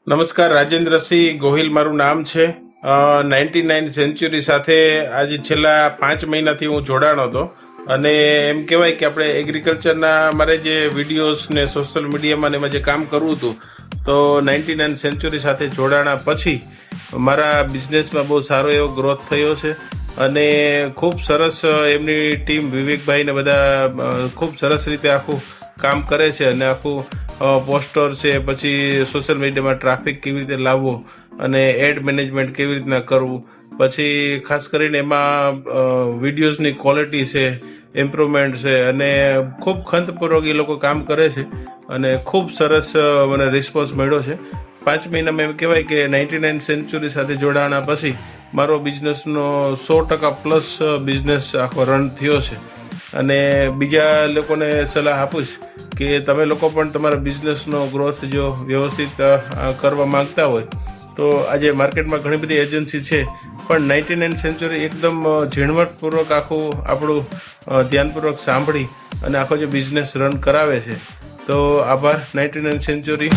નમસ્કાર, રાજેન્દ્રસિંહ ગોહિલ મારું નામ છે. 99 સેન્ચુરી સાથે આજે છેલ્લા 5 મહિનાથી હું જોડાણો હતો. અને એમ કહેવાય કે આપણે એગ્રીકલ્ચરના મારે જે વિડીયોઝ ને સોશિયલ મીડિયામાં ને એમાં જે કામ કરવું હતું, તો 99 સેન્ચુરી સાથે જોડાણા પછી મારા બિઝનેસમાં બહુ સારો એવો ગ્રોથ થયો છે. અને ખૂબ સરસ એમની ટીમ વિવેકભાઈ ને બધા ખૂબ સરસ રીતે આખું કામ કરે છે. અને આખું પોસ્ટર છે, પછી સોશિયલ મીડિયામાં ટ્રાફિક કેવી રીતે લાવવો અને એડ મેનેજમેન્ટ કેવી રીતના કરવું, પછી ખાસ કરીને એમાં વિડીયોઝની ક્વોલિટી છે, ઇમ્પ્રુવમેન્ટ છે. અને ખૂબ ખંતપૂર્વક એ લોકો કામ કરે છે અને ખૂબ સરસ મને રિસ્પોન્સ મળ્યો છે. 5 મહિનામાં એમ કહેવાય કે 99 સેન્ચુરી સાથે જોડાણા પછી મારો બિઝનેસનો 100% પ્લસ બિઝનેસ આખો રન થયો છે. અને બીજા લોકોને સલાહ આપું કે તમે લોકો પણ તમારા બિઝનેસનો ગ્રોથ જો વ્યવસ્થિત કરવા માંગતા હોય તો આજે માર્કેટમાં ઘણી બધી એજન્સી છે, પણ 99 સેન્ચુરી એકદમ ઝીણવટપૂર્વક આખું આપણું ધ્યાનપૂર્વક સાંભળી અને આખો જે બિઝનેસ રન કરાવે છે. તો આભાર 99 સેન્ચુરી.